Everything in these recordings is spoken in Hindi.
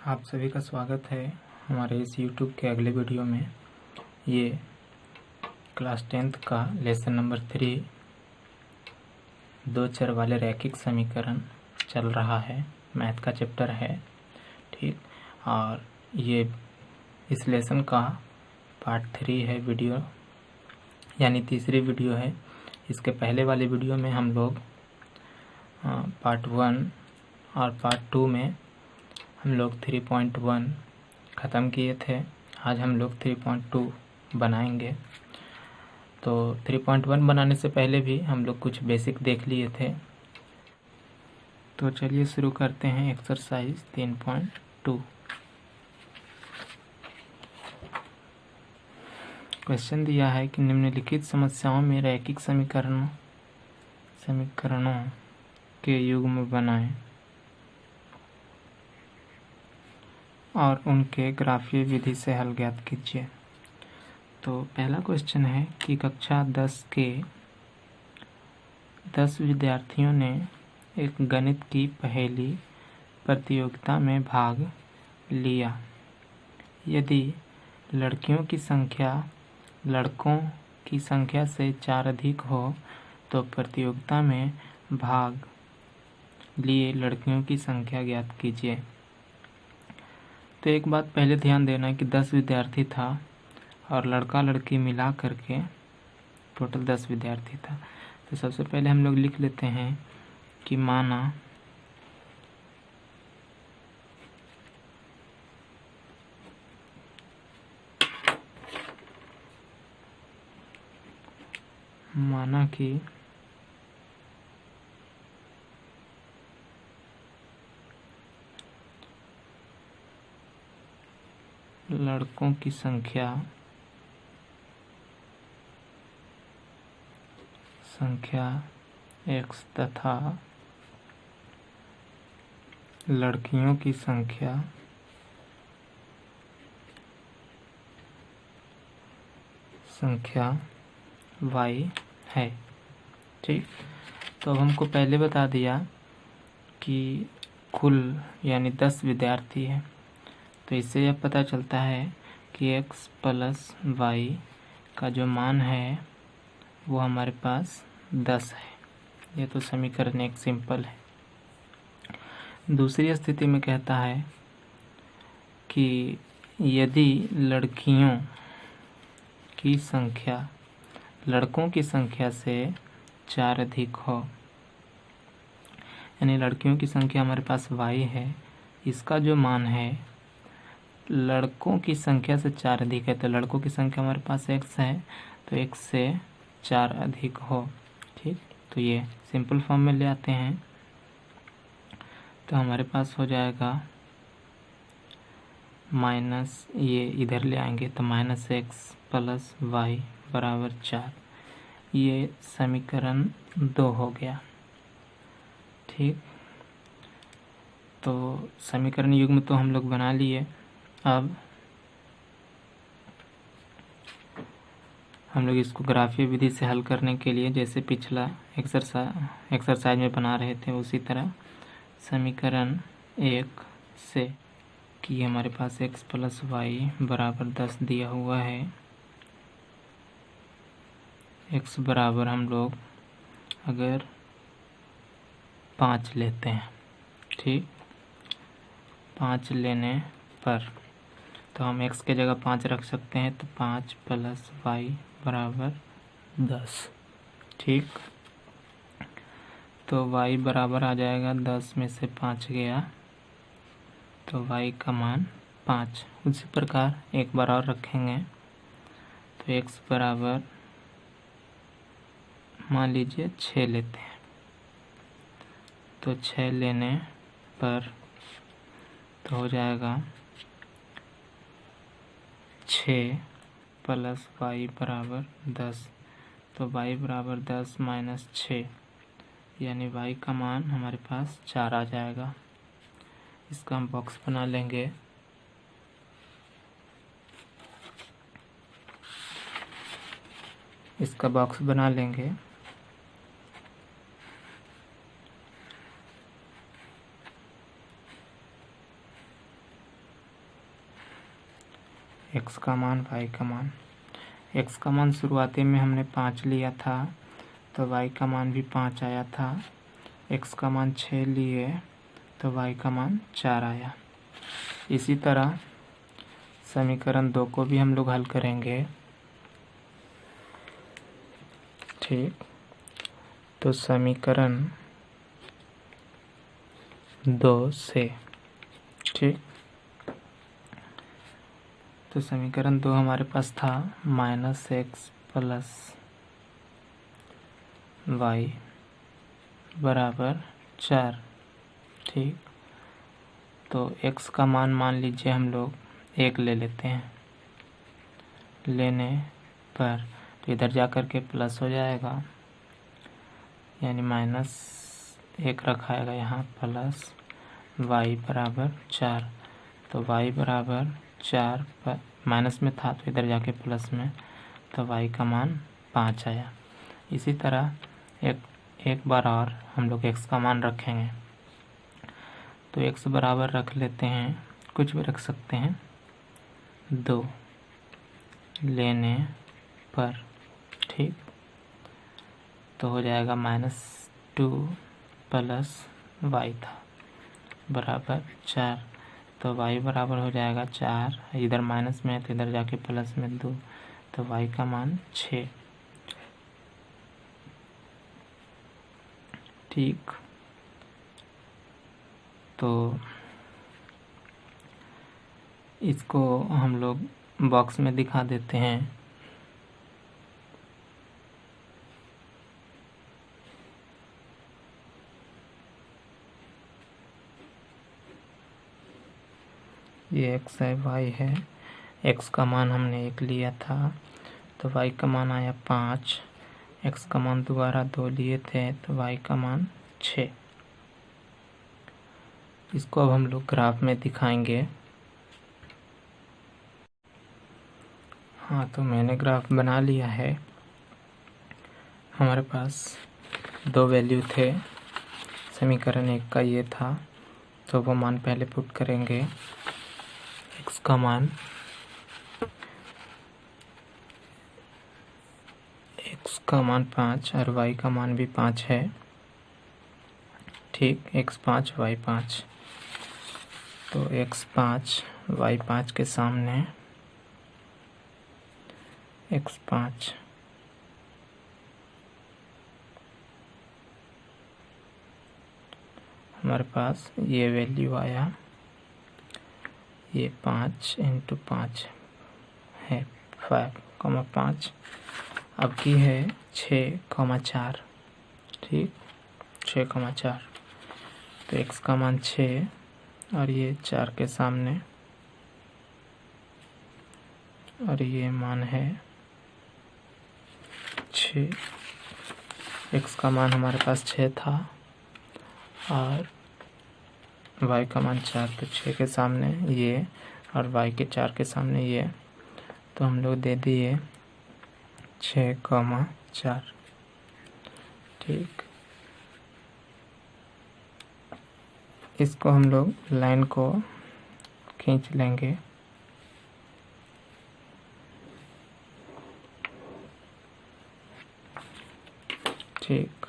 आप सभी का स्वागत है हमारे इस YouTube के अगले वीडियो में। ये क्लास 10th का लेसन नंबर 3 दो चर वाले रैखिक समीकरण चल रहा है। मैथ का चैप्टर है, ठीक। और ये इस लेसन का पार्ट 3 है, वीडियो यानी तीसरी वीडियो है। इसके पहले वाले वीडियो में हम लोग पार्ट 1 और पार्ट 2 में हम लोग 3.1 ख़त्म किए थे। आज हम लोग 3.2 बनाएंगे। तो 3.1 बनाने से पहले भी हम लोग कुछ बेसिक देख लिए थे। तो चलिए शुरू करते हैं एक्सरसाइज 3.2। क्वेश्चन दिया है कि निम्नलिखित समस्याओं में रैखिक समीकरणों के युग्म बनाएं और उनके ग्राफीय विधि से हल ज्ञात कीजिए। तो पहला क्वेश्चन है कि कक्षा 10 के 10 विद्यार्थियों ने एक गणित की पहेली प्रतियोगिता में भाग लिया। यदि लड़कियों की संख्या लड़कों की संख्या से 4 अधिक हो तो प्रतियोगिता में भाग लिए लड़कियों की संख्या ज्ञात कीजिए। तो एक बात पहले ध्यान देना कि 10 विद्यार्थी था और लड़का लड़की मिला करके टोटल 10 विद्यार्थी था। तो सबसे पहले हम लोग लिख लेते हैं कि माना कि लड़कों की संख्या x तथा लड़कियों की संख्या y है, ठीक। तो अब हमको पहले बता दिया कि कुल यानी 10 विद्यार्थी है। तो इससे यह पता चलता है कि x प्लस y का जो मान है वो हमारे पास 10 है। ये तो समीकरण एक सिंपल है। दूसरी स्थिति में कहता है कि यदि लड़कियों की संख्या लड़कों की संख्या से 4 अधिक हो, यानी लड़कियों की संख्या हमारे पास y है, इसका जो मान है लड़कों की संख्या से 4 अधिक है। तो लड़कों की संख्या हमारे पास x है, तो x से 4 अधिक हो, ठीक। तो ये सिंपल फॉर्म में ले आते हैं। तो हमारे पास हो जाएगा माइनस, ये इधर ले आएंगे तो -x प्लस y बराबर 4। ये समीकरण 2 हो गया, ठीक। तो समीकरण युग्म तो हम लोग बना लिए। अब हम लोग इसको ग्राफीय विधि से हल करने के लिए जैसे पिछला एक्सरसाइज में बना रहे थे उसी तरह समीकरण 1 से कि हमारे पास x प्लस वाई बराबर 10 दिया हुआ है। x बराबर हम लोग अगर 5 लेते हैं, ठीक, 5 लेने पर तो हम x के जगह 5 रख सकते हैं। तो 5 प्लस वाई बराबर 10, ठीक। तो y बराबर आ जाएगा 10 में से 5 गया तो y का मान 5। उसी प्रकार एक बार और रखेंगे तो x बराबर मान लीजिए 6 लेते हैं। तो 6 लेने पर तो हो जाएगा 6 प्लस वाई बराबर 10। तो y बराबर 10 माइनस 6 यानी y का मान हमारे पास 4 आ जाएगा। इसका हम बॉक्स बना लेंगे। x का मान y का मान। x का मान शुरुआती में हमने 5 लिया था तो y का मान भी 5 आया था। x का मान 6 लिए तो y का मान 4 आया। इसी तरह समीकरण 2 को भी हम लोग हल करेंगे। ठीक, तो समीकरण 2 से, ठीक, तो समीकरण 2 हमारे पास था -x प्लस y बराबर 4। ठीक, तो x का मान लीजिए हम लोग 1 ले लेते हैं। लेने पर तो इधर जा कर के प्लस हो जाएगा, यानी -1 रखाएगा यहाँ, प्लस y बराबर 4। तो y बराबर 4 पर माइनस में था तो इधर जाके प्लस में, तो y का मान 5 आया। इसी तरह एक बार और हम लोग x का मान रखेंगे। तो x बराबर रख लेते हैं, कुछ भी रख सकते हैं, 2 लेने पर। ठीक, तो हो जाएगा -2 प्लस y था बराबर 4। तो y बराबर हो जाएगा 4, इधर माइनस में है तो इधर जाके प्लस में 2, तो y का मान 6। ठीक, तो इसको हम लोग बॉक्स में दिखा देते हैं। ये x है, y है। x का मान हमने 1 लिया था तो y का मान आया 5। x का मान दोबारा 2 लिए थे तो y का मान 6। इसको अब हम लोग ग्राफ में दिखाएंगे। हाँ, तो मैंने ग्राफ बना लिया है। हमारे पास 2 वैल्यू थे, समीकरण 1 का ये था, तो वो मान पहले पुट करेंगे। x का मान x का मान 5 और y का मान भी 5 है। ठीक, x 5 y 5, तो x 5 y 5 के सामने x 5 हमारे पास ये वैल्यू आया, ये 5 × 5 है 5,5। अब की है 6,4। ठीक, 6,4, तो x का मान 6 और ये 4 के सामने, और ये मान है 6। x का मान हमारे पास 6 था और y का मान 4, तो 6 के सामने ये और y के 4 के सामने ये, तो हम लोग दे दिए 6,4। ठीक, इसको हम लोग लाइन को खींच लेंगे। ठीक,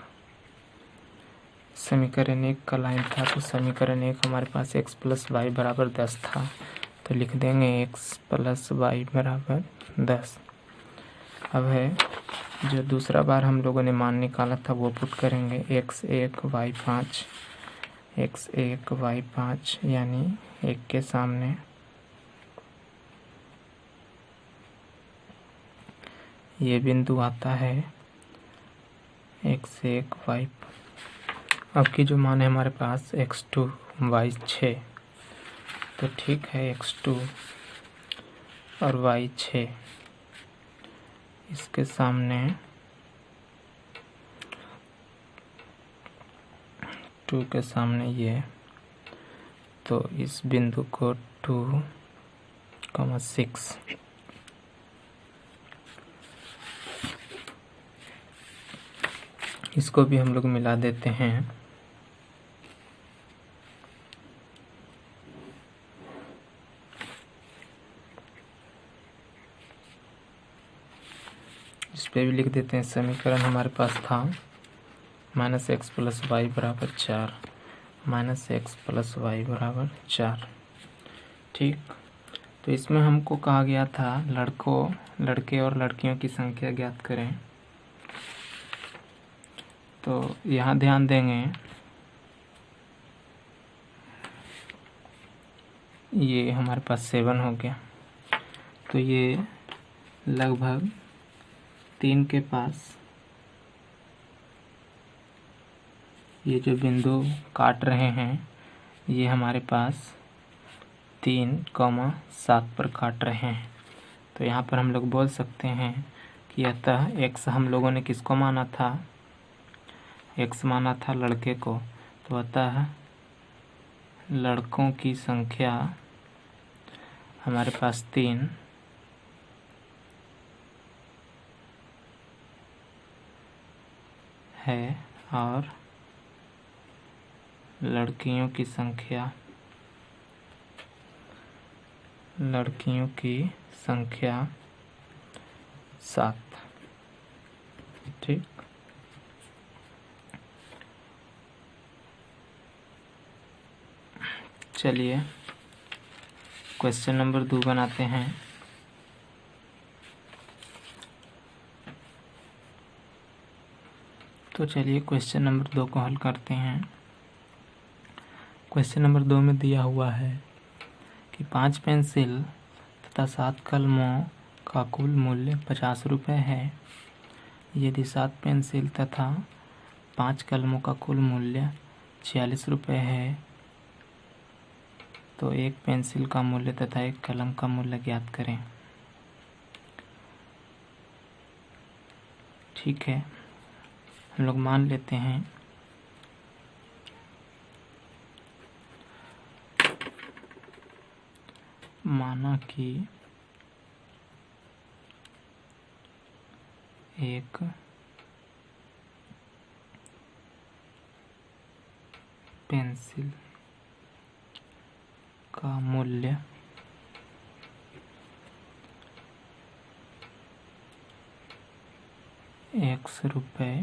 समीकरण 1 का लाइन था, तो समीकरण 1 हमारे पास x प्लस वाई बराबर 10 था, तो लिख देंगे x प्लस वाई बराबर 10। अब है जो दूसरा बार हम लोगों ने मान निकाला था वो पुट करेंगे। x1 y5, x1 y5 यानी 1 के सामने ये बिंदु आता है x1 y। अब की जो मान है हमारे पास x2 y6, तो ठीक है x2 और y6 इसके सामने 2 के सामने ये, तो इस बिंदु को 2,6 इसको भी हम लोग मिला देते हैं। इस पर भी लिख देते हैं। समीकरण हमारे पास था -x + y = 4, -x + y = 4। ठीक, तो इसमें हमको कहा गया था लड़के और लड़कियों की संख्या ज्ञात करें। तो यहाँ ध्यान देंगे, ये हमारे पास 7 हो गया, तो ये लगभग 3 के पास ये जो बिंदु काट रहे हैं, ये हमारे पास 3,7 पर काट रहे हैं। तो यहाँ पर हम लोग बोल सकते हैं कि अतः x हम लोगों ने किसको माना था? x माना था लड़के को, तो अतः लड़कों की संख्या हमारे पास 3 है और लड़कियों की संख्या 7। ठीक, चलिए क्वेश्चन नंबर 2 बनाते हैं। तो चलिए क्वेश्चन नंबर 2 को हल करते हैं। क्वेश्चन नंबर 2 में दिया हुआ है कि 5 पेंसिल तथा 7 कलमों का कुल मूल्य 50 रुपये है। यदि 7 पेंसिल तथा 5 कलमों का कुल मूल्य 46 रुपये है, तो एक पेंसिल का मूल्य तथा एक कलम का मूल्य ज्ञात करें। ठीक है, हम लोग मान लेते हैं माना कि एक पेंसिल का मूल्य x रुपये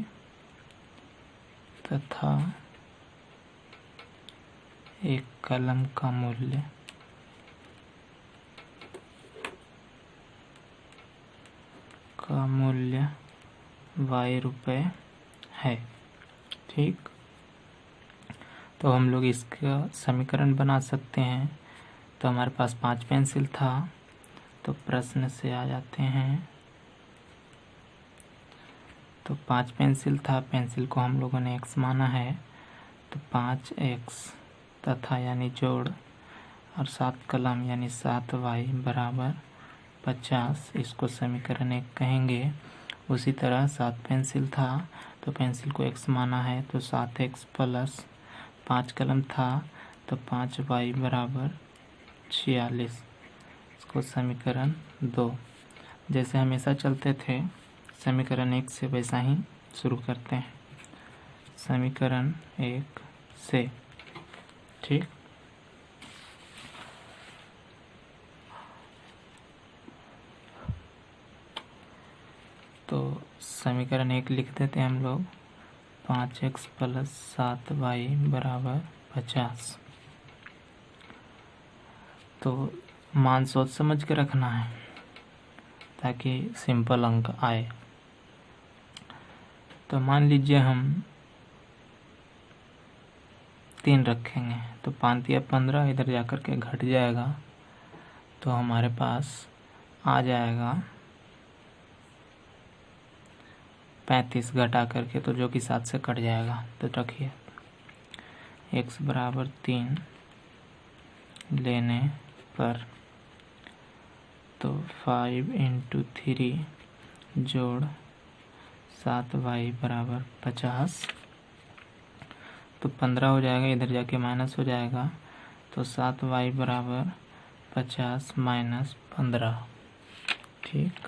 तथा एक कलम का मूल्य y रुपये है। ठीक, तो हम लोग इसका समीकरण बना सकते हैं। तो हमारे पास 5 पेंसिल था, तो प्रश्न से आ जाते हैं। तो 5 पेंसिल था, पेंसिल को हम लोगों ने x माना है, तो 5x तथा यानी जोड़ और 7 कलम यानी 7y = 50, इसको समीकरण 1 कहेंगे। उसी तरह 7 पेंसिल था, तो पेंसिल को x माना है, तो 7x + 5 कलम था, तो 5y = 46, इसको समीकरण 2। जैसे हमेशा चलते थे समीकरण 1 से, वैसा ही शुरू करते हैं समीकरण 1 से। ठीक, तो समीकरण 1 लिख देते हैं हम लोग, 5x + 7y = 50। तो मान सोच समझ के रखना है ताकि सिंपल अंक आए। तो मान लीजिए हम 3 रखेंगे, तो 5 या 15 इधर जाकर के घट जाएगा, तो हमारे पास आ जाएगा 35 घटा करके, तो जो कि 7 से कट जाएगा। तो रखिए x = 3 लेने पर, तो 5 × 3 जोड़ 7y = 50, तो 15 हो जाएगा, इधर जाके माइनस हो जाएगा, तो 7y = 50 - 15। ठीक,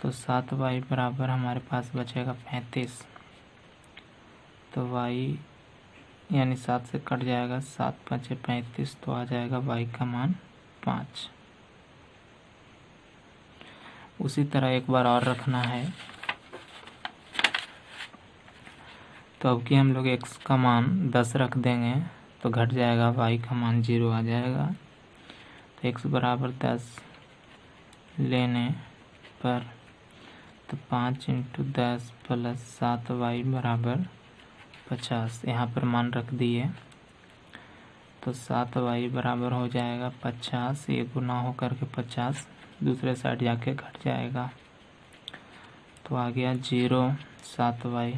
तो 7y = हमारे पास बचेगा 35, तो y यानी 7 से कट जाएगा, 7 × 5 = 35, तो आ जाएगा y का मान 5। उसी तरह एक बार और रखना है। तो अब कि हम लोग x का मान 10 रख देंगे तो घट जाएगा, y का मान 0 आ जाएगा। तो x बराबर 10 लेने पर तो 5 × 10 + 7y बराबर 50। यहाँ पर मान रख दिए तो 7y बराबर हो जाएगा 50। ये गुना हो करके 50 दूसरे साइड जाके घट जाएगा। तो आ गया 0 7y।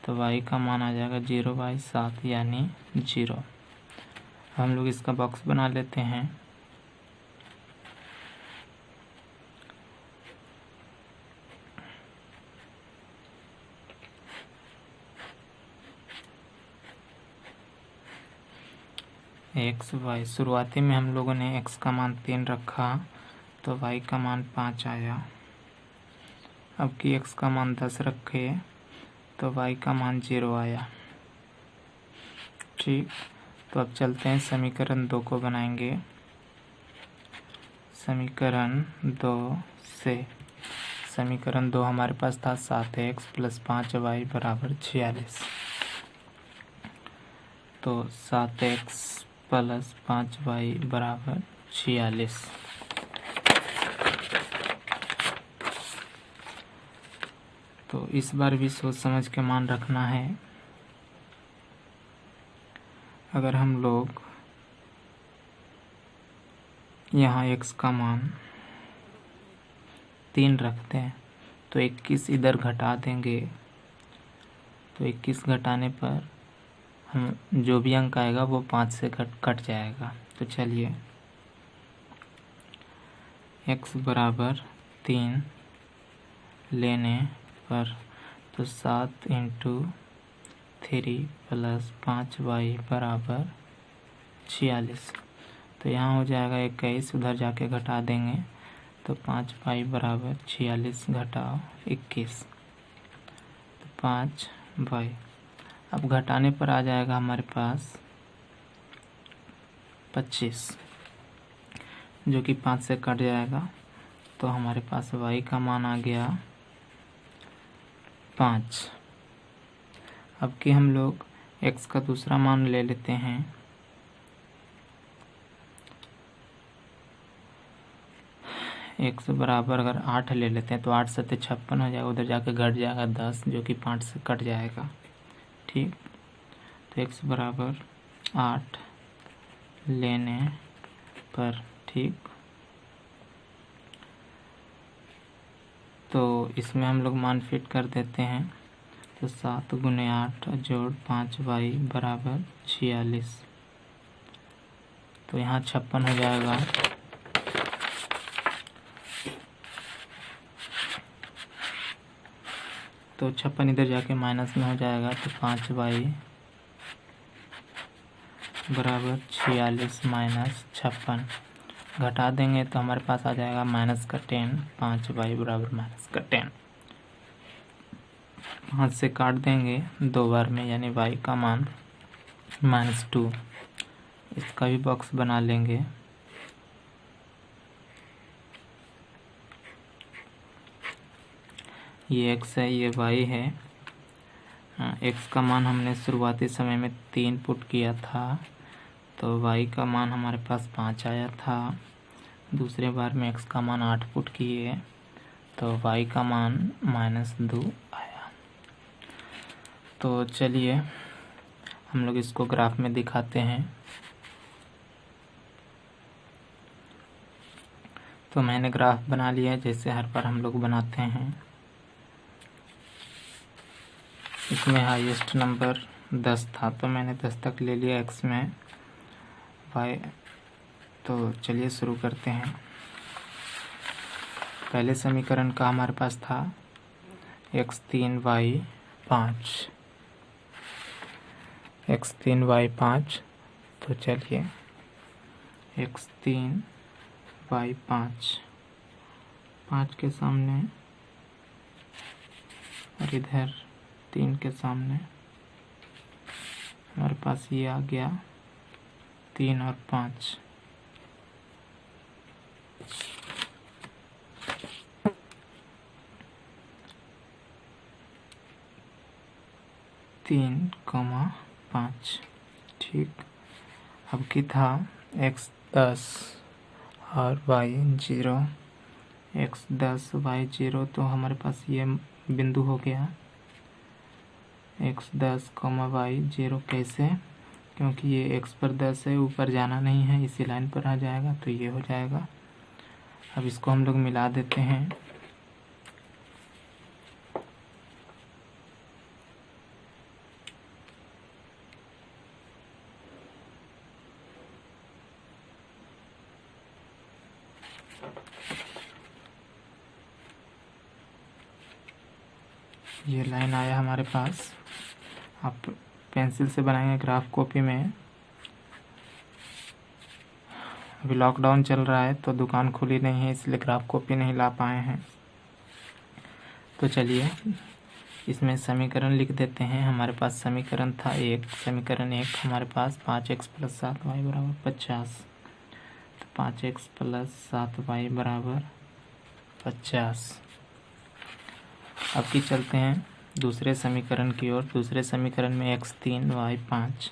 तो y का मान आ जाएगा 0/7 यानी 0। हम लोग इसका बॉक्स बना लेते हैं। x y शुरुआती में हम लोगों ने x का मान 3 रखा तो y का मान 5 आया। अब कि x का मान 10 रखे तो y का मान 0 आया। ठीक, तो अब चलते हैं समीकरण 2 को बनाएंगे। समीकरण 2 से समीकरण 2 हमारे पास था 7x + 5y बराबर 46। तो 7x + 5y बराबर 46। तो इस बार भी सोच समझ के मान रखना है। अगर हम लोग यहाँ x का मान 3 रखते हैं तो 21 इधर घटा देंगे तो 21 घटाने पर हम जो भी अंक आएगा वो 5 से कट जाएगा। तो चलिए x बराबर 3 लेने पर तो 7 × 3 + 5y बराबर 46। तो यहाँ हो जाएगा 21, उधर जाके घटा देंगे तो 5y बराबर 46 घटाओ 21 तो 5y। अब घटाने पर आ जाएगा हमारे पास 25 जो कि 5 से कट जाएगा। तो हमारे पास y का मान आ गया 5। अब कि हम लोग x का दूसरा मान ले लेते हैं। x बराबर अगर 8 ले लेते हैं तो 8 से 56 हो जाएगा, उधर जाकर घट जाएगा 10 जो कि 5 से कट जाएगा। ठीक, तो x बराबर 8 लेने पर, ठीक, तो इसमें हम लोग मान फिट कर देते हैं। तो 7 × 8 + 5y बराबर 46। तो यहाँ 56 हो जाएगा। तो 56 इधर जाके माइनस में हो जाएगा तो 5y बराबर 46 - 56 घटा देंगे तो हमारे पास आ जाएगा -10। 5y बराबर -10। 5 से काट देंगे 2 बार में यानी y का मान -2। इसका भी बॉक्स बना लेंगे। ये x है, ये y है। x का मान हमने शुरुआती समय में 3 पुट किया था तो y का मान हमारे पास 5 आया था। दूसरे बार में x का मान 8 पुट किए तो y का मान -2 आया। तो चलिए हम लोग इसको ग्राफ में दिखाते हैं। तो मैंने ग्राफ बना लिया है जैसे हर बार हम लोग बनाते हैं। इसमें हाईएस्ट नंबर 10 था तो मैंने 10 तक ले लिया x में y। तो चलिए शुरू करते हैं। पहले समीकरण का हमारे पास था x3 y 5। x3 y 5। तो चलिए x3 y 5 5 के सामने और इधर 3 के सामने हमारे पास ये आ गया 3 और 5। 3,5। ठीक, अब की था x 10 और y 0। x 10 y 0, तो हमारे पास ये बिंदु हो गया x 10, y 0। कैसे? क्योंकि ये x पर 10 है, ऊपर जाना नहीं है, इसी लाइन पर आ जाएगा, तो ये हो जाएगा। अब इसको हम लोग मिला देते हैं। ये लाइन आया हमारे पास। आप पेंसिल से बनाएंगे ग्राफ कॉपी में। अभी लॉकडाउन चल रहा है तो दुकान खुली नहीं है, इसलिए ग्राफ कॉपी नहीं ला पाए हैं। तो चलिए इसमें समीकरण लिख देते हैं। हमारे पास समीकरण था समीकरण 1 हमारे पास 5x + 7y = 50। तो 5x + 7y = 50। अब की चलते हैं दूसरे समीकरण की ओर। दूसरे समीकरण में x 3 y 5,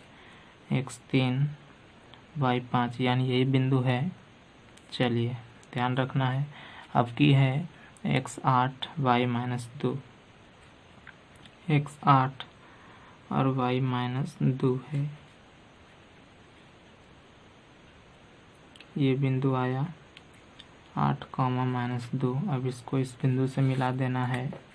x 3 y 5 यानी यही बिंदु है। चलिए ध्यान रखना है। अब की है x 8 y - 2, x 8 और y - 2 है। ये बिंदु आया 8, -2। अब इसको इस बिंदु से मिला देना है।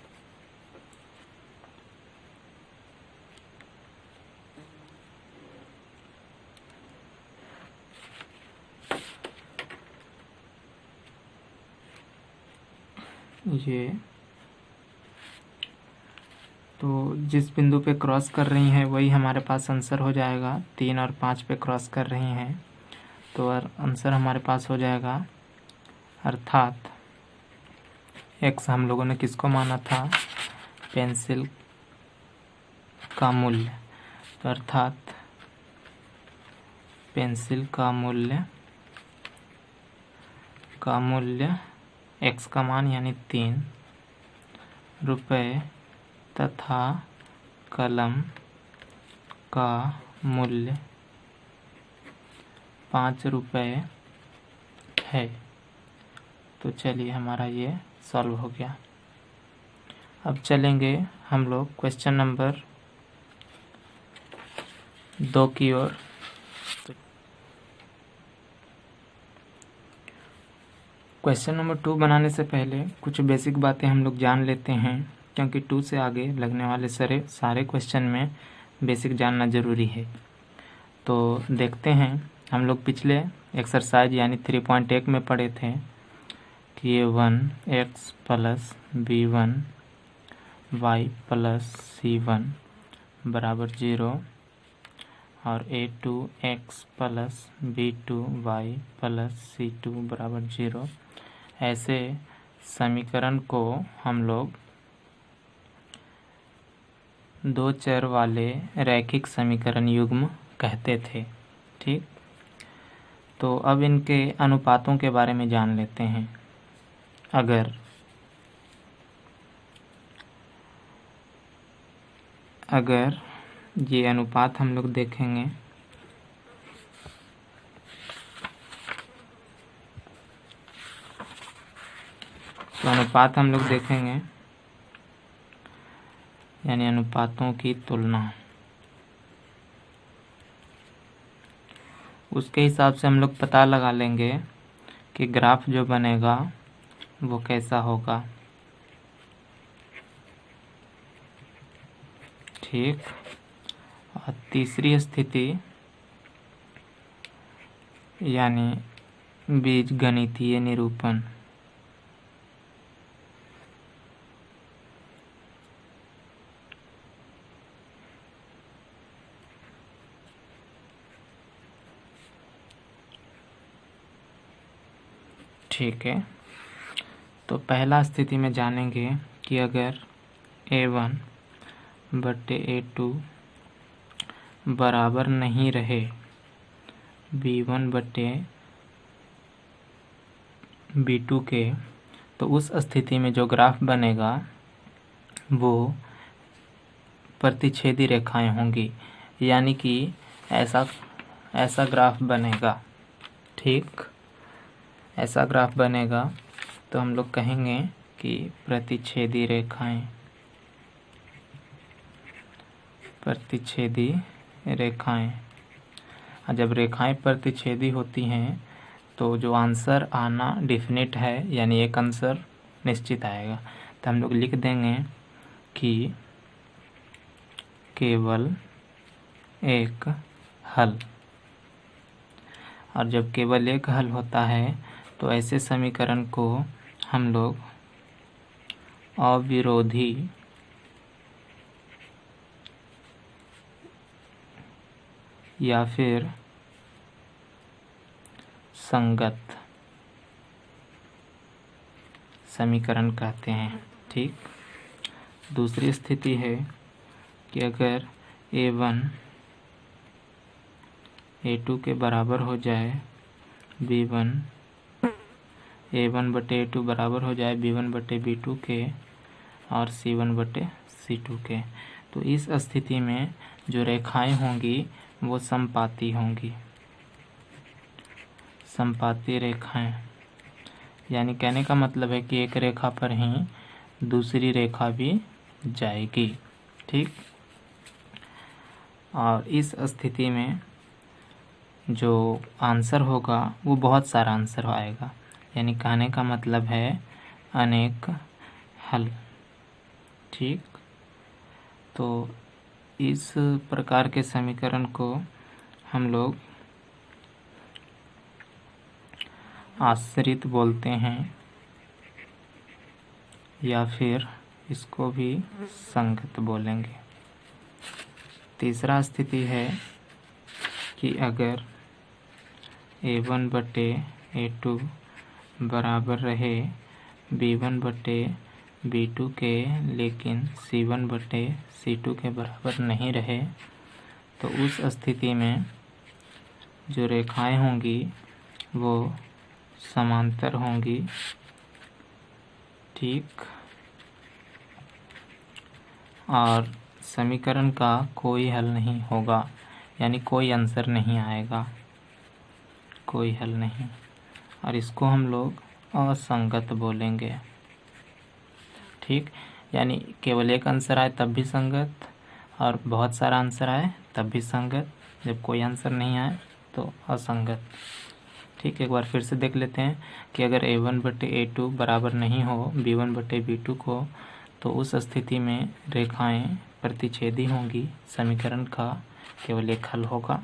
ये तो जिस बिंदु पे क्रॉस कर रही हैं वही हमारे पास आंसर हो जाएगा। 3 और 5 पे क्रॉस कर रही हैं, तो आंसर हमारे पास हो जाएगा। अर्थात x हम लोगों ने किसको माना था? पेंसिल का मूल्य। तो अर्थात पेंसिल का मूल्य x का मान यानी 3 रुपये तथा कलम का मूल्य 5 रुपये है। तो चलिए हमारा ये सॉल्व हो गया। अब चलेंगे हम लोग क्वेश्चन नंबर 2 की ओर। क्वेश्चन नंबर 2 बनाने से पहले कुछ बेसिक बातें हम लोग जान लेते हैं, क्योंकि 2 से आगे लगने वाले सारे क्वेश्चन में बेसिक जानना ज़रूरी है। तो देखते हैं, हम लोग पिछले एक्सरसाइज यानी 3.1 में पढ़े थे कि ये 1x + b1 y + c1 = 0 और a2x + b2 y + c2 = 0। ऐसे समीकरण को हम लोग 2 चर वाले रैखिक समीकरण युग्म कहते थे। ठीक, तो अब इनके अनुपातों के बारे में जान लेते हैं। अगर ये अनुपात हम लोग देखेंगे तो अनुपात हम लोग देखेंगे यानी अनुपातों की तुलना, उसके हिसाब से हम लोग पता लगा लेंगे कि ग्राफ जो बनेगा वो कैसा होगा। ठीक, और तीसरी स्थिति यानी बीजगणितीय निरूपण। ठीक है, तो पहला स्थिति में जानेंगे कि अगर a1 / a2 बराबर नहीं रहे b1 / b2 के, तो उस स्थिति में जो ग्राफ बनेगा वो प्रतिच्छेदी रेखाएं होंगी, यानी कि ऐसा ग्राफ बनेगा। ठीक, ऐसा ग्राफ बनेगा तो हम लोग कहेंगे कि प्रतिच्छेदी रेखाएं। और जब रेखाएं प्रतिच्छेदी होती हैं तो जो आंसर आना डेफिनेट है, यानी एक आंसर निश्चित आएगा। तो हम लोग लिख देंगे कि केवल एक हल। और जब केवल एक हल होता है तो ऐसे समीकरण को हम लोग अविरोधी या फिर संगत समीकरण कहते हैं। ठीक, दूसरी स्थिति है कि अगर A1 A2 के बराबर हो जाए, A1/A2 बराबर हो जाए B1/B2 के और C1/C2 के, तो इस स्थिति में जो रेखाएं होंगी वो समपाती होंगी। समपाती रेखाएं, यानी कहने का मतलब है कि एक रेखा पर ही दूसरी रेखा भी जाएगी। ठीक, और इस स्थिति में जो आंसर होगा वो बहुत सारा आंसर आएगा, यानी कहने का मतलब है अनेक हल। ठीक, तो इस प्रकार के समीकरण को हम लोग आश्रित बोलते हैं, या फिर इसको भी संगत बोलेंगे। तीसरा स्थिति है कि अगर A1/A2 बराबर रहे B1/B2 के, लेकिन C1/C2 के बराबर नहीं रहे, तो उस स्थिति में जो रेखाएं होंगी वो समांतर होंगी। ठीक, और समीकरण का कोई हल नहीं होगा, यानी कोई आंसर नहीं आएगा, कोई हल नहीं, और इसको हम लोग असंगत बोलेंगे। ठीक, यानी केवल एक आंसर आए तब भी संगत, और बहुत सारा आंसर आए तब भी संगत, जब कोई आंसर नहीं आए तो असंगत। ठीक, एक बार फिर से देख लेते हैं कि अगर A1/A2 बराबर नहीं हो B1/B2 को, तो उस स्थिति में रेखाएं प्रतिच्छेदी होंगी, समीकरण का केवल एक हल होगा।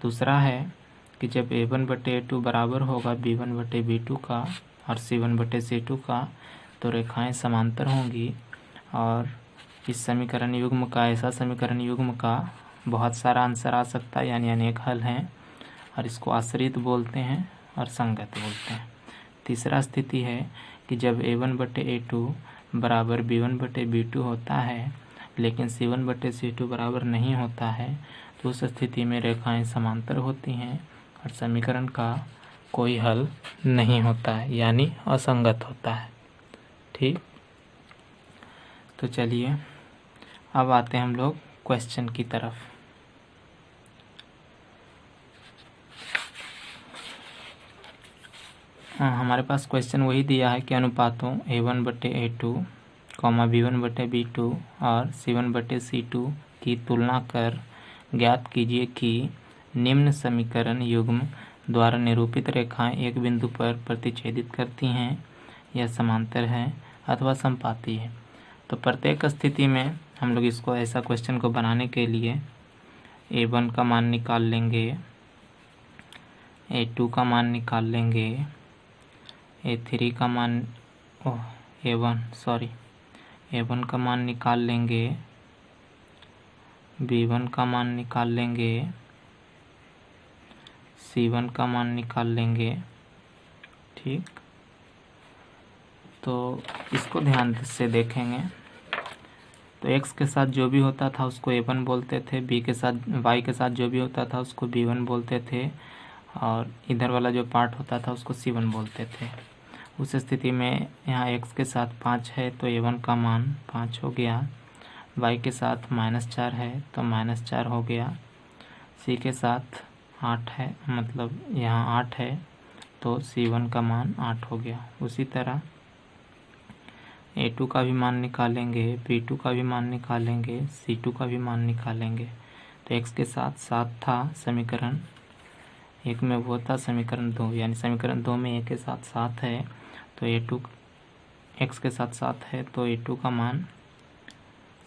दूसरा है कि जब A1/A2 बराबर होगा B1/B2 का और C1/C2 का, तो रेखाएं समांतर होंगी, और इस समीकरण युग्म का, ऐसा समीकरण युग्म का बहुत सारा आंसर आ सकता है, यानी अनेक हल हैं, और इसको आश्रित बोलते हैं और संगत बोलते हैं। तीसरा स्थिति है कि जब A1/A2 बराबर B1/B2 होता है, लेकिन C1/C2 बराबर नहीं होता है, तो उस स्थिति में रेखाएं समांतर होती हैं और समीकरण का कोई हल नहीं होता है, यानी असंगत होता है। ठीक, तो चलिए अब आते हैं हम लोग क्वेश्चन की तरफ। हमारे पास क्वेश्चन वही दिया है कि अनुपातों A1/A2, B1/B2 और C1/C2 की तुलना कर ज्ञात कीजिए कि निम्न समीकरण युग्म द्वारा निरूपित रेखाएं एक बिंदु पर प्रतिच्छेदित करती हैं या समांतर हैं अथवा समपाती है। तो प्रत्येक स्थिति में हम लोग इसको, ऐसा क्वेश्चन को बनाने के लिए A1 का मान निकाल लेंगे, A2 का मान निकाल लेंगे, A1 का मान निकाल लेंगे, B1 का मान निकाल लेंगे, C1 का मान निकाल लेंगे। ठीक, तो इसको ध्यान से देखेंगे तो x के साथ जो भी होता था उसको A1 बोलते थे, y के साथ जो भी होता था उसको B1 बोलते थे, और इधर वाला जो पार्ट होता था उसको C1 बोलते थे। उस स्थिति में यहाँ x के साथ 5 है तो A1 का मान 5 हो गया, y के साथ -4 है तो -4 हो गया। c के साथ 8 है, मतलब यहाँ 8 है तो c1 का मान 8 हो गया। उसी तरह a2 का भी मान निकालेंगे, b2 का भी मान निकालेंगे, c2 का भी मान निकालेंगे। तो x के साथ 7 था समीकरण 1 में, वो था समीकरण 2, यानी समीकरण 2 में a के साथ 7 है तो a2 x के साथ 7 है तो a2 का मान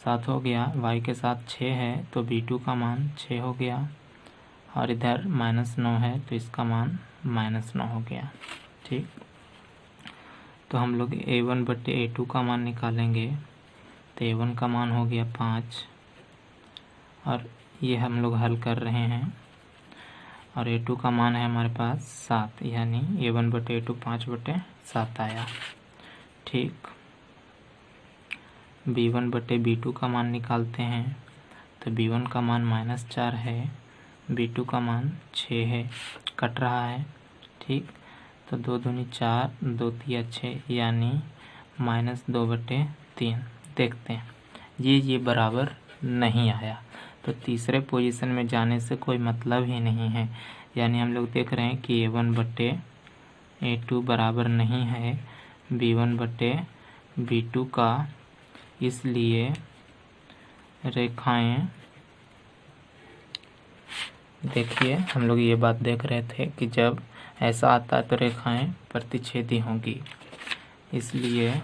7 हो गया। y के साथ 6 है तो b2 का मान 6 हो गया, और इधर -9 है तो इसका मान -9 हो गया। ठीक, तो हम लोग a1/a2 का मान निकालेंगे तो a1 का मान हो गया 5, और ये हम लोग हल कर रहे हैं, और a2 का मान है हमारे पास 7, यानी a1/a2 5/7 आया। ठीक, b1/b2 का मान निकालते हैं तो b1 का मान -4 है, b2 का मान 6 है, कट रहा है। ठीक, तो 2 दूनी 4, 2 तिया 6, यानी -2/3। देखते हैं ये बराबर नहीं आया, तो तीसरे पोजीशन में जाने से कोई मतलब ही नहीं है। यानी हम लोग देख रहे हैं कि a1/a2 बराबर नहीं है b1/b2 का, इसलिए रेखाएं, देखिए हम लोग ये बात देख रहे थे कि जब ऐसा आता है तो रेखाएं प्रतिच्छेदी होंगी, इसलिए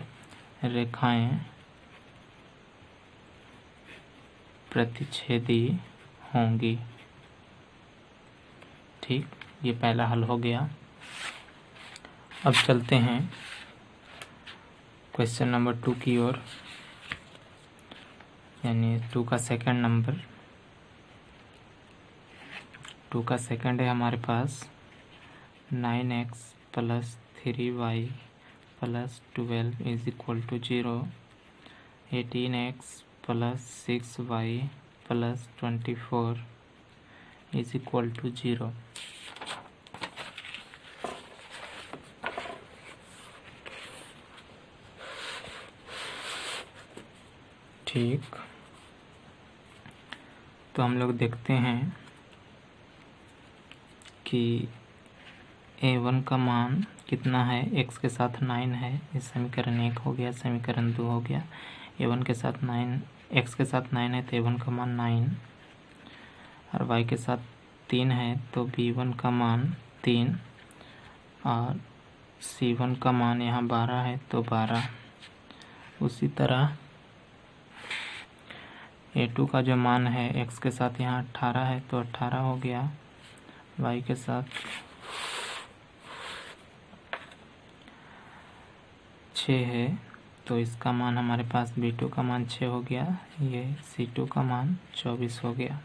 रेखाएं प्रतिच्छेदी होंगी। ठीक, ये पहला हल हो गया। अब चलते हैं क्वेश्चन नंबर 2 की ओर, यानी 2 का सेकंड नंबर। 2 का सेकंड है हमारे पास 9x + 3y + 12 = 0, 18x + 6y + 24 = 0। ठीक, तो हम लोग देखते हैं कि a1 का मान कितना है, x के साथ 9 है, इस समीकरण 1 हो गया, समीकरण 2 हो गया। a1 के साथ 9, x के साथ 9 है तो a1 का मान 9, और y के साथ 3 है तो b1 का मान 3, और c1 का मान यहाँ 12 है तो 12। उसी तरह a2 का जो मान है x के साथ यहाँ 18 है तो 18 हो गया, y के साथ 6 है तो इसका मान हमारे पास b2 का मान 6 हो गया, ये c2 का मान 24 हो गया।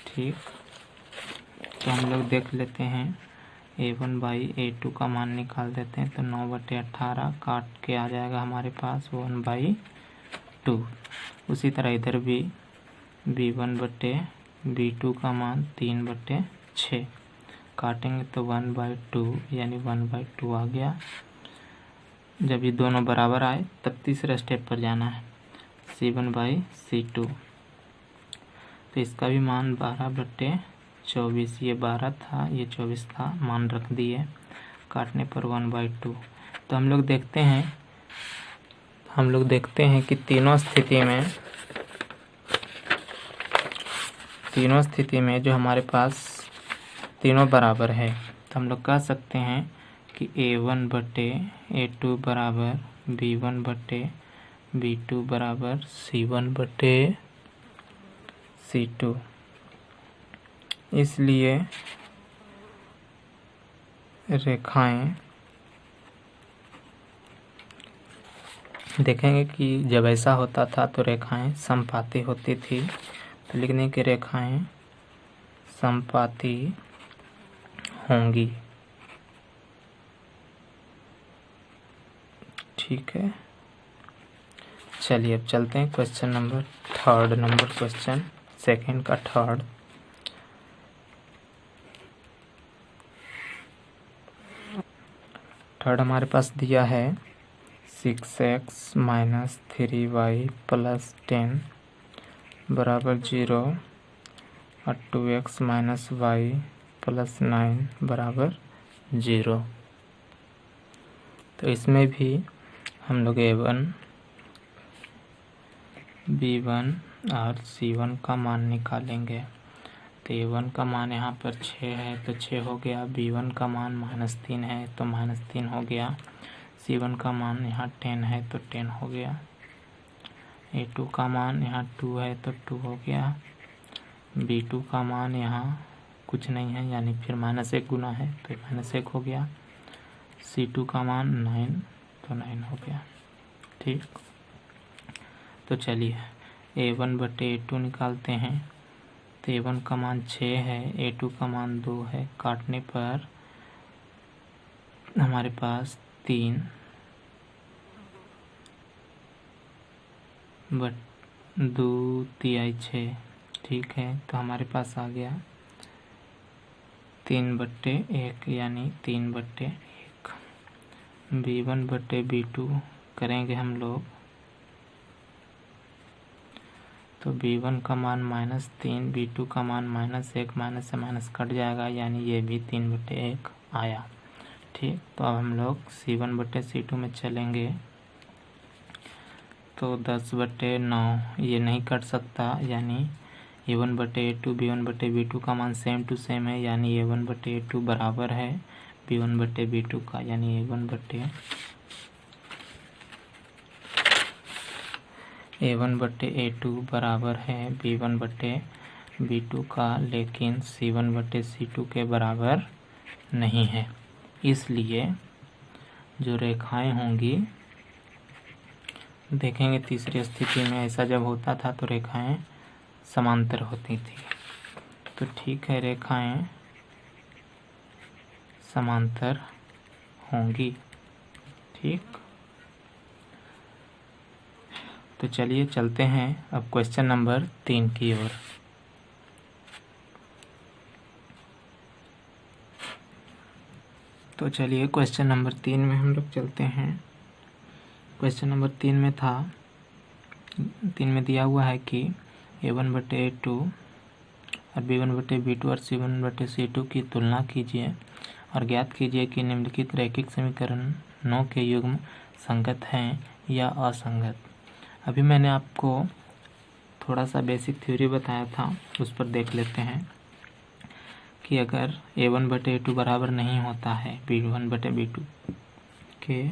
ठीक, तो हम लोग देख लेते हैं a1/a2 का मान निकाल देते हैं तो 9/18 काट के आ जाएगा हमारे पास 1/2। उसी तरह इधर भी b1/b2 का मान 3/6 काटेंगे तो 1/2, यानी 1/2 आ गया। जब ये दोनों बराबर आए तब तीसरे स्टेप पर जाना है, c1/c2, तो इसका भी मान 12/24, ये 12 था, ये 24 था, मान रख दिए, काटने पर 1/2। तो हम लोग देखते हैं कि तीनों स्थिति में जो हमारे पास तीनों बराबर है, तो हम लोग कह सकते हैं कि a1/a2 बराबर b1/b2 बराबर c1/c2। इसलिए रेखाएं, देखेंगे कि जब ऐसा होता था तो रेखाएं समपाती होती थी, तो लिखने की रेखाएं समपाती होंगी। ठीक है, चलिए अब चलते हैं क्वेश्चन नंबर 3 क्वेश्चन सेकंड का थर्ड हमारे पास दिया है 6x माइनस 3y प्लस 10 बराबर 0 और 2x माइनस y प्लस 9 बराबर 0। तो इसमें भी हम लोग a1, b1 और c1 का मान निकालेंगे। तो a1 का मान यहाँ पर 6 है तो 6 हो गया, b1 का मान -3 है तो -3 हो गया, c1 का मान यहाँ 10 है तो 10 हो गया, a2 का मान यहाँ 2 है तो 2 हो गया, b2 का मान यहाँ कुछ नहीं है यानी फिर -1 गुना है तो -1 हो गया, c2 का मान 9 तो 9 हो गया। ठीक, तो चलिए a1 बटे a2 निकालते हैं। तो a1 का मान 6 है, a2 का मान 2 है, काटने पर हमारे पास 3 बट 2 तिहाई 6। ठीक है, तो हमारे पास आ गया 3 बटे 1 यानी 3 बटे 1। b1 बटे b2 करेंगे हम लोग तो b1 का मान -3, b2 का मान -1, माइनस से माइनस कट जाएगा यानी ये भी 3 बटे 1 आया। ठीक, तो अब हम लोग c1 बटे c2 में चलेंगे तो 10 बटे 9 ये नहीं कट सकता यानी a1 बटे a2 b1 बटे b2 का मान सेम टू सेम है यानी a1 बटे a2 बराबर है b1 बटे b2 का यानी a1 बटे a2 बराबर है b1 बटे b2 का, लेकिन c1 बटे c2 के बराबर नहीं है। इसलिए जो रेखाएं होंगी, देखेंगे तीसरी स्थिति में ऐसा जब होता था तो रेखाएं समांतर होती थी। तो ठीक है, रेखाएं समांतर होंगी। ठीक, तो चलिए चलते हैं अब क्वेश्चन नंबर 3 की ओर। तो चलिए क्वेश्चन नंबर 3 में हम लोग चलते हैं। क्वेश्चन नंबर 3 में था, 3 में दिया हुआ है कि a1 बटे a2 और b1 बटे b2 और c1 बटे c2 की तुलना कीजिए और ज्ञात कीजिए कि निम्नलिखित रैखिक समीकरणों के युग्म संगत हैं या असंगत। अभी मैंने आपको थोड़ा सा बेसिक थ्योरी बताया था, उस पर देख लेते हैं कि अगर a1 बटे a2 बराबर नहीं होता है b1 बटे b2 के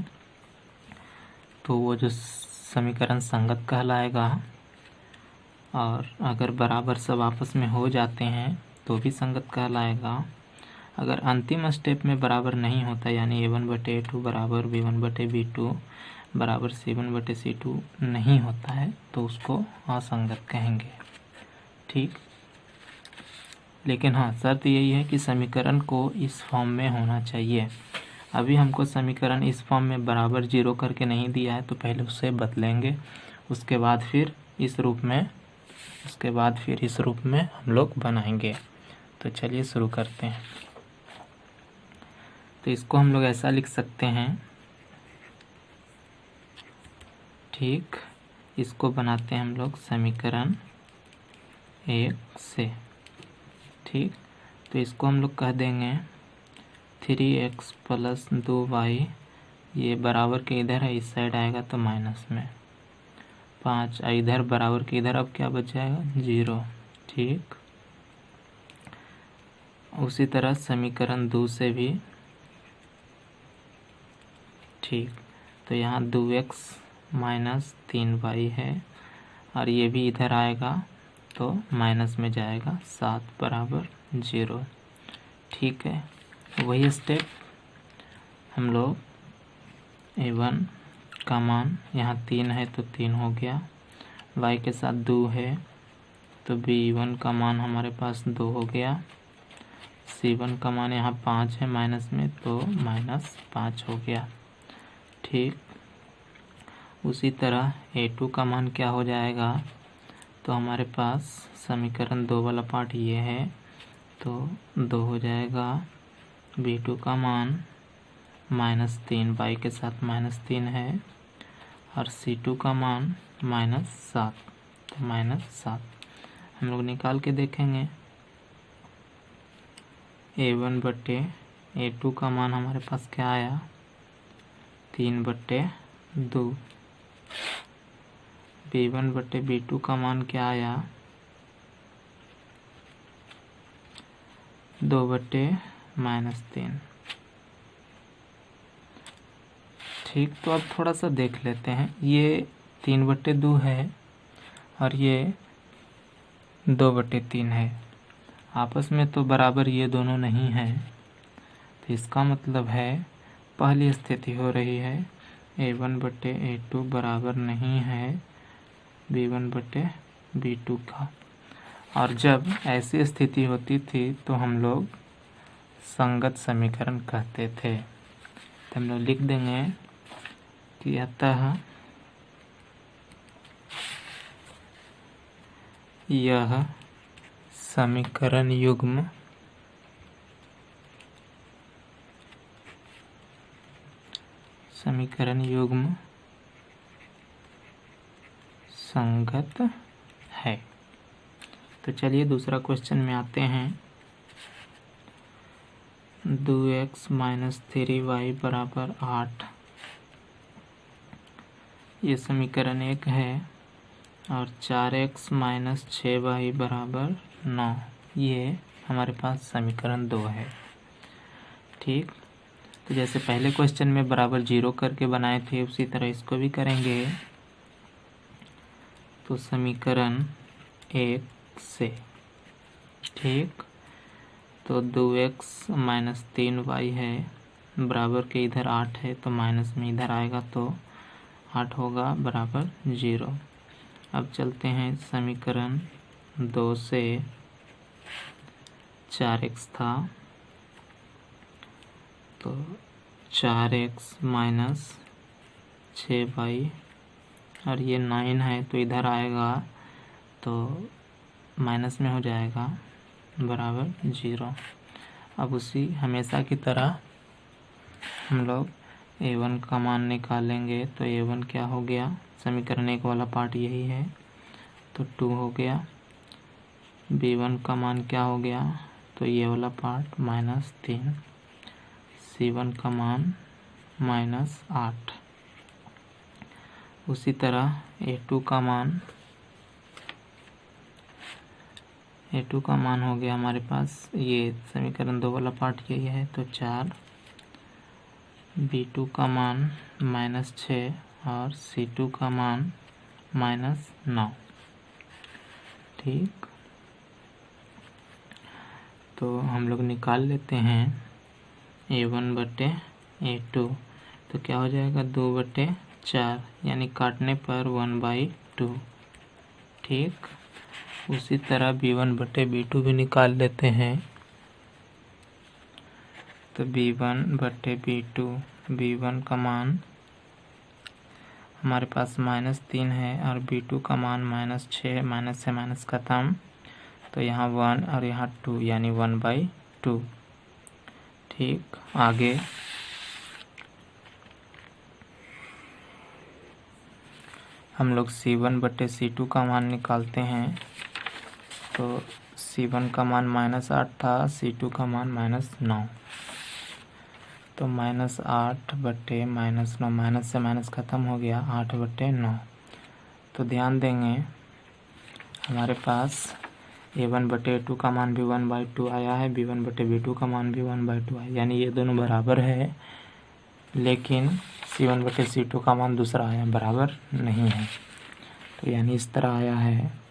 तो वो जो समीकरण संगत कहलाएगा, और अगर बराबर सब आपस में हो जाते हैं तो भी संगत कहलाएगा। अगर अंतिम स्टेप में बराबर नहीं होता यानी a1 बटे a2 बराबर b1 बटे b2 बराबर c1 बटे c2 नहीं होता है तो उसको असंगत कहेंगे। ठीक, लेकिन हाँ, शर्त यही है कि समीकरण को इस फॉर्म में होना चाहिए। अभी हमको समीकरण इस फॉर्म में बराबर 0 करके नहीं दिया है तो पहले उसे बदलेंगे, उसके बाद फिर इस रूप में हम लोग बनाएंगे। तो चलिए शुरू करते हैं। तो इसको हम लोग ऐसा लिख सकते हैं। ठीक, इसको बनाते हैं हम लोग समीकरण 1 से। ठीक, तो इसको हम लोग कह देंगे 3x प्लस 2y, ये बराबर के इधर है, इस साइड आएगा तो माइनस में 5, इधर बराबर के इधर अब क्या बच जाएगा 0। ठीक, उसी तरह समीकरण 2 से भी। ठीक, तो यहाँ 2x माइनस 3y है और ये भी इधर आएगा तो माइनस में जाएगा 7 बराबर 0। ठीक है, वही स्टेप हम लोग a1 का मान यहाँ 3 है तो 3 हो गया, y के साथ 2 है तो b1 का मान हमारे पास 2 हो गया, c1 का मान यहाँ 5 है माइनस में तो -5 हो गया। ठीक, उसी तरह a2 का मान क्या हो जाएगा, तो हमारे पास समीकरण 2 वाला पार्ट ये है तो 2 हो जाएगा, b2 का मान -3, y के साथ -3 है और C2 का मान -7, तो -7 हम लोग निकाल के देखेंगे। A1/A2 का मान हमारे पास क्या आया, 3/2। B1/B2 का मान क्या आया, 2/-3। ठीक, तो अब थोड़ा सा देख लेते हैं। ये 3/2 है और ये 2/3 है। आपस में तो बराबर ये दोनों नहीं है, तो इसका मतलब है पहली स्थिति हो रही है A1/A2 बराबर नहीं है B1/B2 का। और जब ऐसी स्थिति होती थी तो हम लोग संगत समीकरण कहते थे। तो हम लोग लिख देंगे कि अतः यह समीकरण युग्म संगत है। तो चलिए दूसरा क्वेश्चन में आते हैं। 2x - 3y = 8, ये समीकरण 1 है। और 4x - 6y = 9, ये हमारे पास समीकरण 2 है। ठीक, तो जैसे पहले क्वेश्चन में बराबर 0 करके बनाए थे, उसी तरह इसको भी करेंगे। तो समीकरण 1 से, ठीक, तो 2x - 3y है, बराबर के इधर 8 है, तो माइनस में इधर आएगा तो 8 होगा बराबर 0। अब चलते हैं समीकरण 2 से। 4x था, तो 4x - 6y, और ये 9 है, तो इधर आएगा तो माइनस में हो जाएगा बराबर 0। अब उसी हमेशा की तरह हम लोग A1 का मान निकालेंगे। तो A1 क्या हो गया, समीकरण 1 वाला पार्ट यही है, तो 2 हो गया। B1 का मान क्या हो गया, तो ये वाला पार्ट -3। C1 का मान -8। उसी तरह A2 का मान हो गया हमारे पास, ये समीकरण 2 वाला पार्ट यही है, तो 4। B2 का मान -6 और C2 का मान -9। ठीक, तो हम लोग निकाल लेते हैं A1/A2, तो क्या हो जाएगा 2/4, यानी काटने पर 1/2। ठीक, उसी तरह B1/B2 भी निकाल लेते हैं। तो B1/B2, B1 का मान हमारे पास -3 है और B2 का मान -6, माइनस से माइनस खत्म, तो यहाँ 1 और यहाँ 2, यानी 1/2। ठीक, आगे हम लोग C1/C2 का मान निकालते हैं। तो C1 का मान -8 था, C2 का मान -9, तो -8/-9, माइनस से माइनस खत्म हो गया, 8/9। तो ध्यान देंगे हमारे पास A1/A2 का मान भी 1/2 आया है, B1/B2 का मान भी 1/2 आया, यानी ये दोनों बराबर है। लेकिन C1/C2 का मान दूसरा आया, बराबर नहीं है। तो यानी इस तरह आया है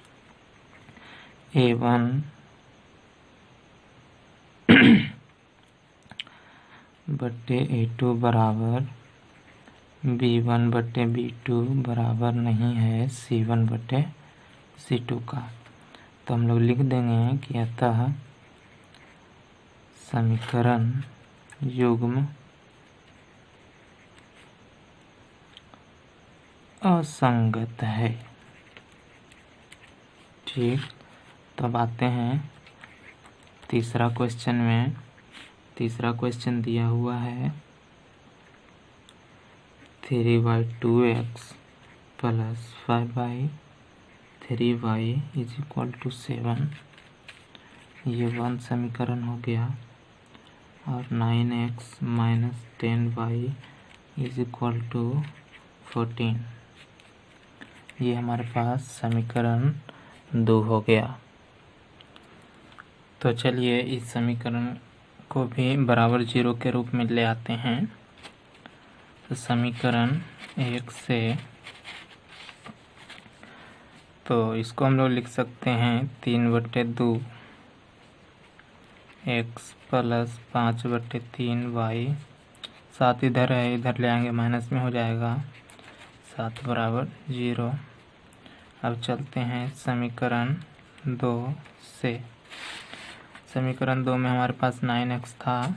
A1/A2 बराबर B1/B2 बराबर नहीं है C1/C2 का। तो हम लोग लिख देंगे कि अतः समीकरण युग्म असंगत है। ठीक, तो अब आते हैं तीसरा क्वेश्चन में। तीसरा दिया हुआ है 3/2x plus 5/3y is equal to 7। ये 1 समीकरण हो गया। और 9x minus 10y is equal to 14। ये हमारे पास समीकरण 2 हो गया। तो चलिए इस समीकरण को भी बराबर 0 के रूप में ले आते हैं। तो समीकरण 1 से तो इसको हम लोग लिख सकते हैं 3/2 x प्लस 5/3y। 7 इधर है, इधर ले आएंगे माइनस में हो जाएगा 7 बराबर 0। अब चलते हैं समीकरण 2 से। समीकरण 2 में हमारे पास 9x था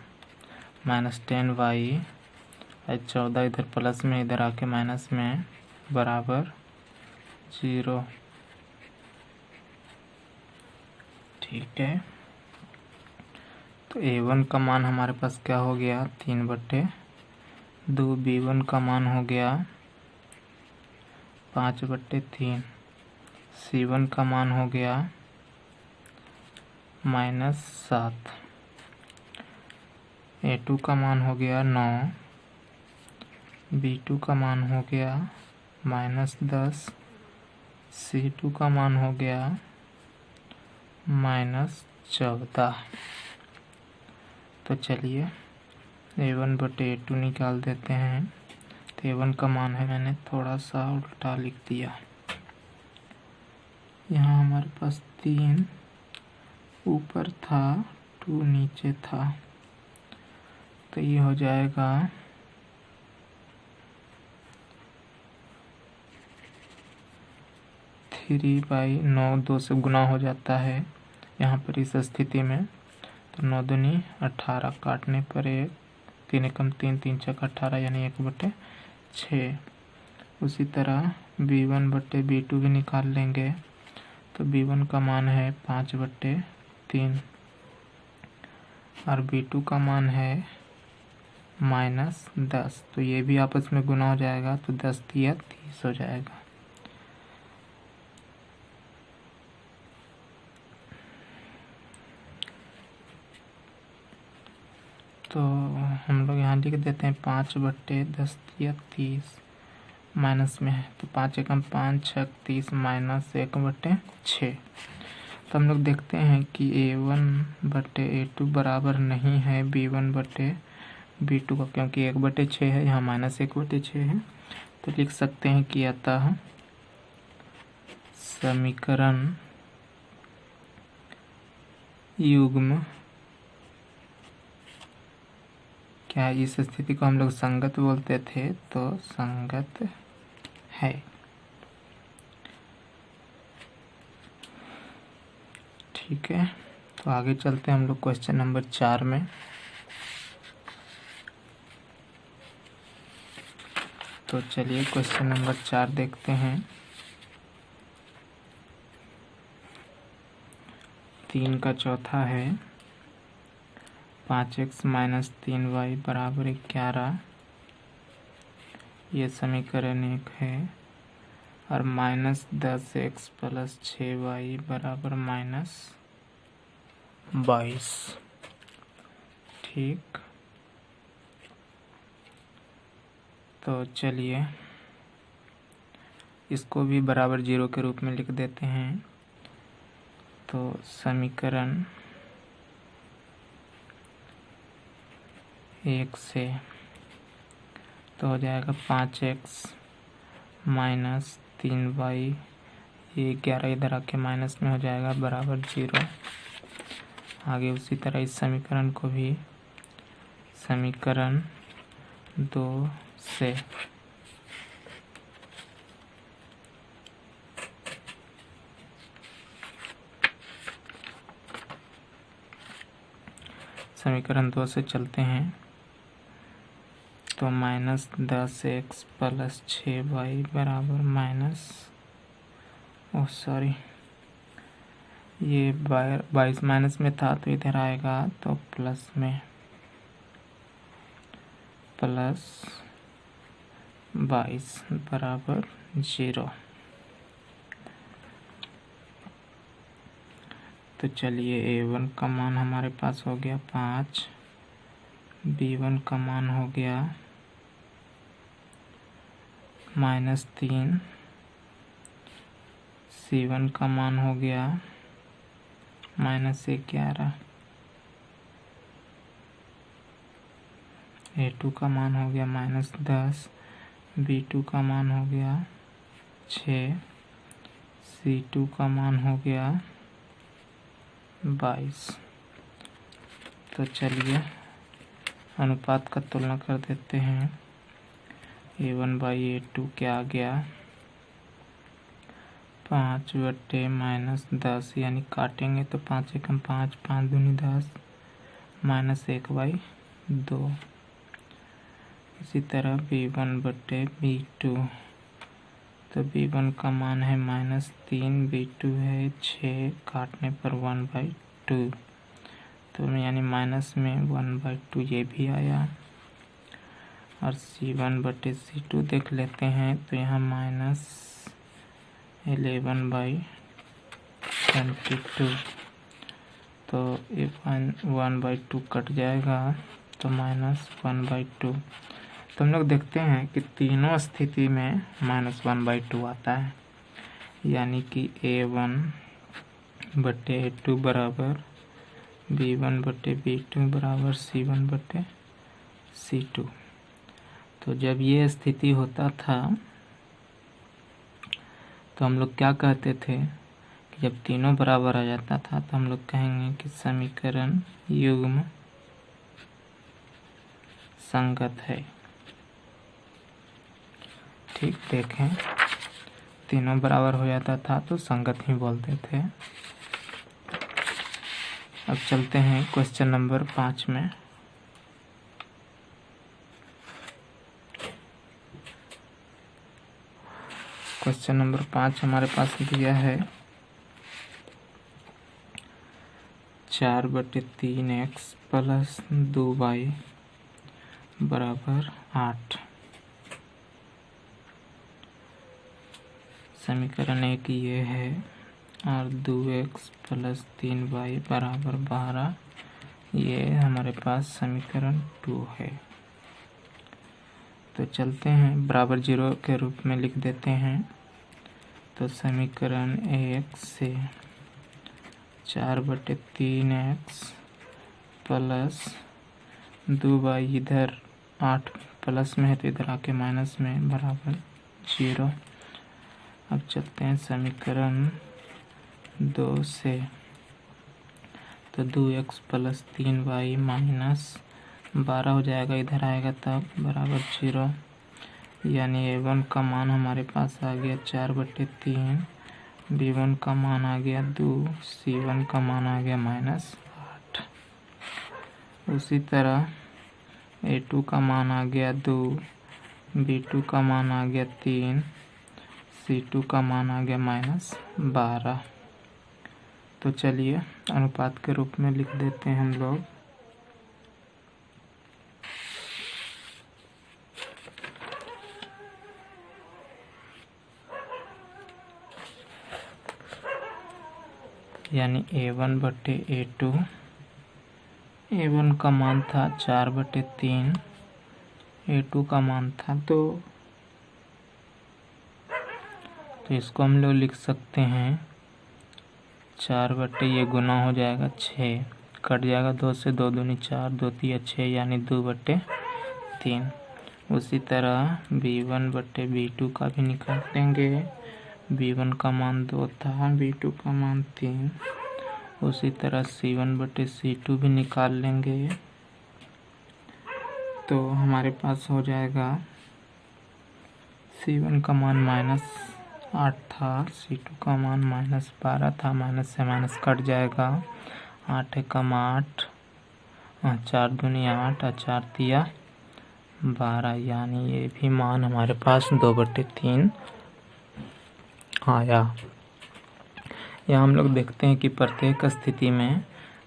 माइनस 10y 14 इधर प्लस में, इधर आके माइनस में बराबर 0। ठीक है। तो a1 का मान हमारे पास क्या हो गया 3/2। b1 का मान हो गया 5/3। c1 का मान हो गया -7। a2 का मान हो गया 9। b2 का मान हो गया -10। c2 का मान हो गया -14। तो चलिए a1/a2 निकाल देते हैं। तो a1 का मान है, मैंने थोड़ा सा उल्टा लिख दिया। यहाँ हमारे पास 3 ऊपर था, 2 नीचे था, तो ये हो जाएगा 3/9। 2 से गुना हो जाता है यहाँ पर इस स्थिति में। तो 9 दूनी 18, काटने पर 1, 3 एकम 3, 3 छक 18 यानी 1/6। उसी तरह b1/b2 भी निकाल लेंगे। तो b1 का मान है 5/3 और b2 का मान है -10। तो ये भी आपस में गुना हो जाएगा, तो 10 तिया 30 हो जाएगा। तो हम लोग यहाँ लिख देते हैं 5/10 तिया 30 माइनस में है, तो 5 एकम 5 छक 30 माइनस 1/6। तो हम लोग देखते हैं कि a1/a2 बराबर नहीं है b1/b2 का, क्योंकि 1/6 है, यहाँ -1/6 है। तो लिख सकते हैं कि अतः समीकरण युग्म क्या इस स्थिति को हम लोग संगत बोलते थे, तो संगत है। ठीक है। तो आगे चलते हैं हम लोग क्वेश्चन नंबर 4 में। तो चलिए क्वेश्चन नंबर 4 देखते हैं। 3 का चौथा है 5x माइनस 3y बराबर 11। ये समीकरण 1 है। और -10x प्लस 6y बराबर -22। ठीक। तो चलिए इसको भी बराबर 0 के रूप में लिख देते हैं। तो समीकरण 1 से तो हो जाएगा 5x माइनस 3y, ये 11 इधर आके माइनस में हो जाएगा बराबर 0। आगे उसी तरह इस समीकरण को भी समीकरण 2 से समीकरण 2 से चलते हैं। तो -10x प्लस 6y बराबर ये 22 माइनस में था, तो इधर आएगा तो प्लस में प्लस 22 बराबर 0। तो चलिए A1 का मान हमारे पास हो गया 5, B1 का मान हो गया -3, C1 का मान हो गया -11, A2 का मान हो गया -10, B2 का मान हो गया 6, C2 का मान हो गया 22। तो चलिए अनुपात का तुलना कर देते हैं। A1/A2 क्या आ गया 5/-10, यानी काटेंगे तो 5 एकम 5, 5 दूनी 10, -1/2। इसी तरह B1/B2, तो B1 का मान है -3, B2 है 6, काटने पर 1/2, तो यानी माइनस में 1/2 ये भी आया। और C1/C2 देख लेते हैं, तो यहाँ -11/22, तो 1/2 कट जाएगा तो -1/2। तो हम लोग देखते हैं कि तीनों स्थिति में -1/2 आता है, यानी कि A1/A2 बराबर B1/B2 बराबर C1/C2। तो जब ये स्थिति होता था तो हम लोग क्या कहते थे कि जब तीनों बराबर आ जाता था तो हम लोग कहेंगे कि समीकरण युग्म संगत है। ठीक, देखें तीनों बराबर हो जाता था तो संगत ही बोलते थे। अब चलते हैं क्वेश्चन नंबर 5 में। क्वेश्चन नंबर 5 हमारे पास दिया है 4/3x + 2y बराबर 8। समीकरण 1 ये है और 2x + 3y बराबर 12, ये हमारे पास समीकरण 2 है। तो चलते हैं बराबर 0 के रूप में लिख देते हैं। तो समीकरण 1 से 4/3x + 2y, इधर 8 प्लस में है तो इधर आके माइनस में, बराबर 0। अब चलते हैं समीकरण 2 से, तो 2x + 3y - 12 हो जाएगा, इधर आएगा तब बराबर 0, यानी A1 का मान हमारे पास आ गया 4/3, B1 का मान आ गया 2, C1 का मान आ गया -8। उसी तरह A2 का मान आ गया 2, B2 का मान आ गया 3, C2 का मान आ गया -12। तो चलिए अनुपात के रूप में लिख देते हैं हम लोग। यानी A1/A2, A1 का मान था 4/3, A2 का मान था 2, तो इसको हम लोग लिख सकते हैं 4/ ये गुना हो जाएगा 6, कट जाएगा 2 से, 2 दूनी 4, 2 तिया 6, यानी 2/3। उसी तरह B1/B2 का भी निकाल देंगे। B1 का मान 2 था, B2 का मान 3। उसी तरह C1/C2 भी निकाल लेंगे, तो हमारे पास हो जाएगा C1 का मान -8 था, C2 का मान -12 था, माइनस से माइनस कट जाएगा, 8 एकम 8, 4 दूनी 8 और 4 तिया 12, यानी ये भी मान हमारे पास 2/3 आया। यहाँ हम लोग देखते हैं कि प्रत्येक स्थिति में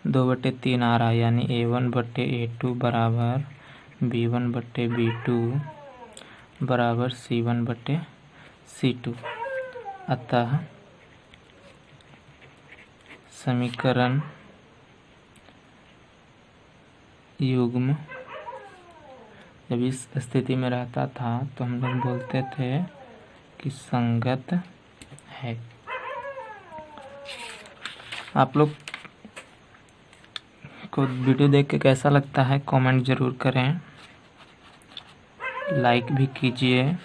2/3 आ रहा है, यानी A1/A2 बराबर B1/B2 बराबर C1/C2। अतः समीकरण युग्म जब इस स्थिति में रहता था तो हम लोग बोलते थे कि संगत है। आप लोग को वीडियो देख के कैसा लगता है कमेंट ज़रूर करें, लाइक भी कीजिए,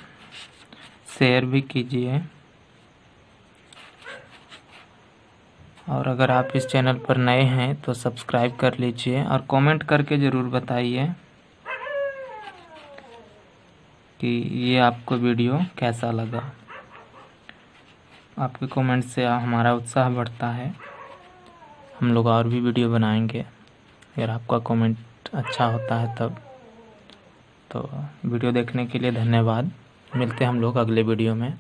शेयर भी कीजिए, और अगर आप इस चैनल पर नए हैं तो सब्सक्राइब कर लीजिए और कमेंट करके ज़रूर बताइए कि ये आपको वीडियो कैसा लगा। आपके कमेंट से हमारा उत्साह बढ़ता है, हम लोग और भी वीडियो बनाएंगे। अगर आपका कमेंट अच्छा होता है तब। तो वीडियो देखने के लिए धन्यवाद। मिलते हैं हम लोग अगले वीडियो में।